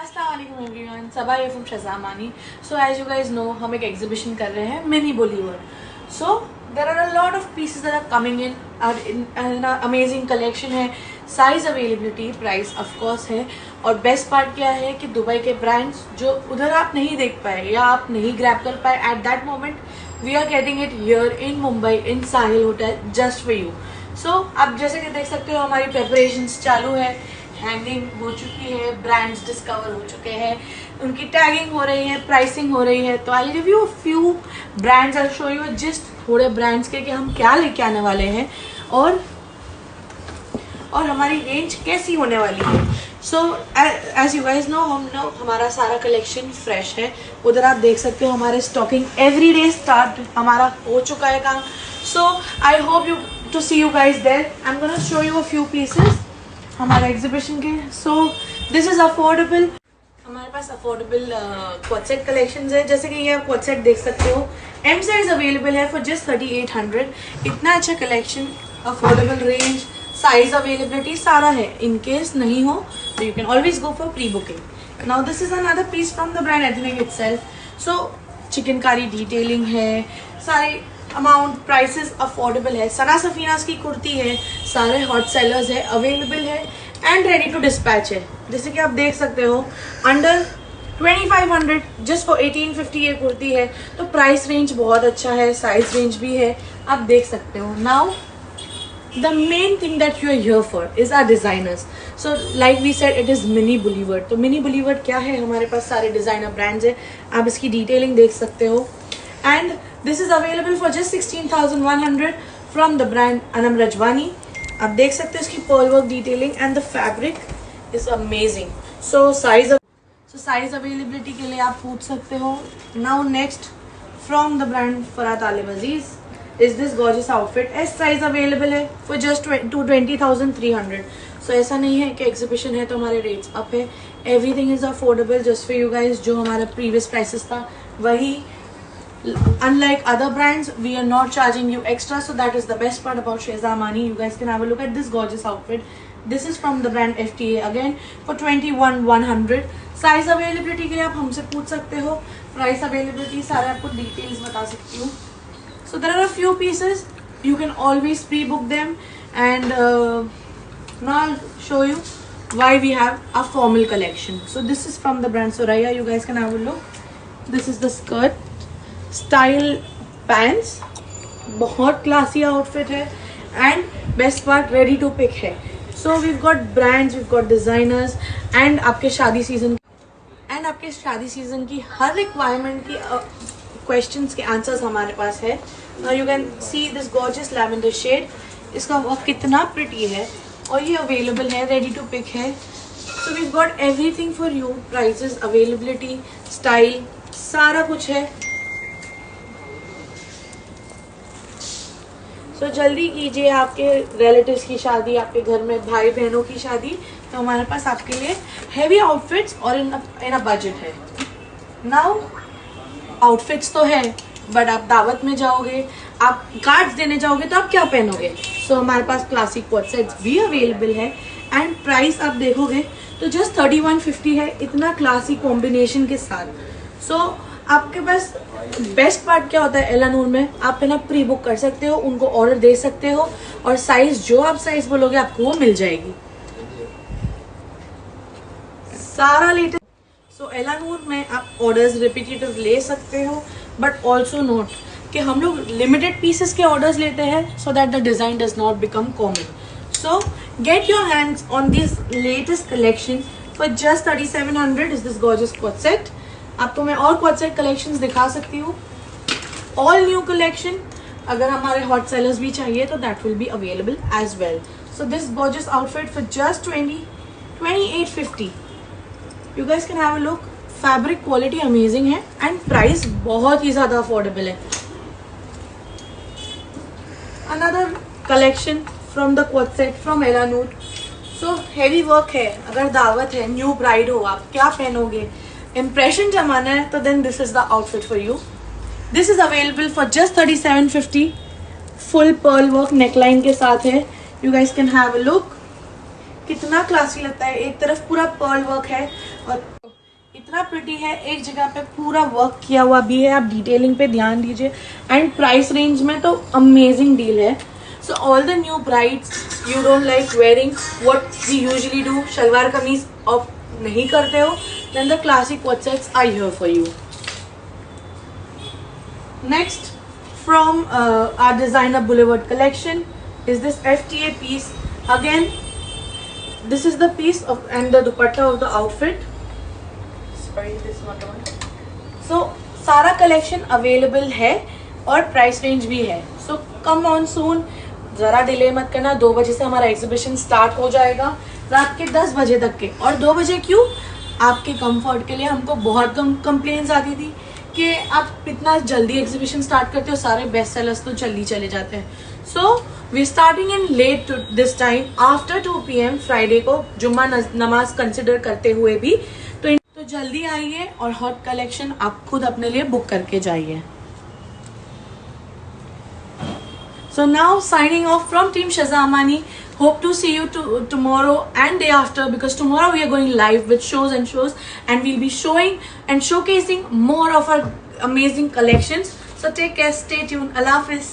अस्सलामुअलैकुम everyone, Saba here from Shazamani. So as you guys know, हम एक एग्जीबिशन कर रहे हैं mini Bollywood. So there are a lot of pieces that are coming in amazing collection है। Size availability, price of course है। और best part क्या है कि दुबई के ब्रांड्स जो उधर आप नहीं देख पाए या आप नहीं ग्रैब कर पाए at that moment, we are getting it here in Mumbai in Sahil hotel just for you. So आप जैसे कि देख सकते हो हमारी प्रेपरेशंस चालू है, हैंगिंग हो चुकी है, ब्रांड्स डिस्कवर हो चुके हैं, उनकी टैगिंग हो रही है, प्राइसिंग हो रही है। तो I review a few brands, I show you just थोड़े ब्रांड्स के कि हम क्या लेके आने वाले हैं और हमारी रेंज कैसी होने वाली है। So as you guys know, हमारा सारा कलेक्शन फ्रेश है। उधर आप देख सकते हो हमारे स्टॉकिंग एवरी डे स्टार्ट हमारा हो चुका है काम। So I hope you to see you guys there. I am gonna show you a few pieces हमारे एग्जीबिशन के। सो दिस इज अफोर्डेबल, हमारे पास अफोर्डेबल क्वाड सेट कलेक्शन है। जैसे कि ये आप क्वाड सेट देख सकते हो, एम साइज अवेलेबल है फॉर जस्ट 3800। इतना अच्छा collection, affordable range, size availability सारा है। इन केस नहीं हो तो you can always go for pre booking. Now this is another piece from the brand ethnic itself. So chikankari detailing है, सारे अमाउंट, प्राइसेस अफोर्डेबल है। सना सफीनास की कुर्ती है, सारे हॉट सेलर्स है, अवेलेबल है एंड रेडी टू डिस्पैच है। जैसे कि आप देख सकते हो अंडर 2500 जस्ट फॉर 1850 ये कुर्ती है। तो प्राइस रेंज बहुत अच्छा है, साइज रेंज भी है, आप देख सकते हो। Now the main thing that you are here for is our designers. So like we said, it is mini Bollywood. तो mini Bollywood क्या है, हमारे पास सारे डिजाइनर ब्रांड्स है, आप इसकी डिटेलिंग देख सकते हो। And this is available for just 16,100 from the brand Anam Rajwani. आप देख सकते हो इसकी pearl work detailing and the fabric is amazing. So size availability के लिए आप पूछ सकते हो। Now next from the brand Farat Alim Aziz is this gorgeous outfit. S size available है for just 20,300. So ऐसा नहीं है कि एग्जीबिशन है तो हमारे रेट्स अप है। Everything is affordable just for you guys. जो हमारा प्रीवियस प्राइसेस था वही, unlike other brands we are not charging you extra, so that is the best part about Shehzamani. You guys can have a look at this gorgeous outfit. This is from the brand FTA again for 21,100. Size availability के लिए आप हमसे पूछ सकते हो, price availability सारे आपको details बता सकती हूँ। So there are a few pieces, you can always pre-book them, and now I'll show you why we have a formal collection. So this is from the brand Soraya, you guys can have a look. This is the skirt, style pants, बहुत classy outfit है, and best part ready to pick है. So we've got brands, we've got designers, and आपके शादी season की हर requirement की questions के answers हमारे पास है। Now you can see this gorgeous lavender shade. इसका वर्क कितना प्रिटी है और ये अवेलेबल है, रेडी टू पिक है। So we've got everything for you, prices, availability, style, सारा कुछ है। So जल्दी कीजिए, आपके रिलेटिव्स की शादी, आपके घर में भाई बहनों की शादी, तो हमारे पास आपके लिए हैवी आउटफिट्स और इन अ बजट है। नाउ आउटफिट्स तो है, बट आप दावत में जाओगे, आप कार्ड्स देने जाओगे तो आप क्या पहनोगे। सो हमारे पास क्लासिक क्वाड सेट्स भी अवेलेबल है एंड प्राइस आप देखोगे तो जस्ट 3150 है, इतना क्लासिक कॉम्बिनेशन के साथ। सो आपके पास बेस्ट पार्ट क्या होता है एलानूर में, आप है ना प्री बुक कर सकते हो, उनको ऑर्डर दे सकते हो और साइज जो आप साइज बोलोगे आपको वो मिल जाएगी, सारा लेटेस्ट। सो एलानूर में आप ऑर्डर्स रिपीटेटिव ले सकते हो, बट ऑल्सो नोट कि हम लोग लिमिटेड पीसेस के ऑर्डर्स लेते हैं so that the design does not become common. So get your hands on this latest collection for just 3700 is this gorgeous quad set. आपको मैं और क्वाड सेट कलेक्शंस दिखा सकती हूँ, ऑल न्यू कलेक्शन। अगर हमारे हॉट सेलर्स भी चाहिए तो that will be available as well. So this gorgeous outfit for just 2850। You guys can have a look. Fabric quality amazing है एंड प्राइस बहुत ही ज़्यादा अफोर्डेबल है। Another collection from the quad set from Elanoor. So heavy work है, अगर दावत है, new bride हो, आप क्या पहनोगे, इम्प्रेशन जमाना है, तो then this is the outfit for you. This is available for just 3750, full pearl work neckline के साथ है। You guys can have a look, कितना क्लासी लगता है। एक तरफ पूरा पर्ल वर्क है और इतना प्रिटी है, एक जगह पे पूरा वर्क किया हुआ भी है, आप डिटेलिंग पे ध्यान दीजिए। एंड प्राइस रेंज में तो अमेजिंग डील है। So all the new brides, you don't like wearing what we usually do, shalwar kameez off नहीं करते हो, then the classic what sets are here for you. Next from our designer Boulevard collection is this FTA piece. Again, this is the piece of and the dupatta of the outfit. Sorry, this is not the one. So सारा collection available है और price range भी है. So come on soon. जरा delay मत करना, 2 बजे से हमारा एग्जीबिशन स्टार्ट हो जाएगा रात के 10 बजे तक के। और 2 बजे क्यों? आपके कंफर्ट के लिए। हमको बहुत कम कंप्लेंट्स आती थी कि आप इतना जल्दी एग्जीबिशन स्टार्ट करते हो, सारे बेस्ट सेलर्स तो जल्दी चले जाते हैं। So we starting in late this time after 2 PM Friday को, जुम्मा नमाज कंसिडर करते हुए भी। तो जल्दी आइए और हॉट कलेक्शन आप खुद अपने लिए बुक करके जाइए। So now signing off from Team Shaza Amani. Hope to see you tomorrow and day after, because tomorrow we are going live with shows and we'll be showing and showcasing more of our amazing collections. So take care, stay tuned. Allah Hafiz.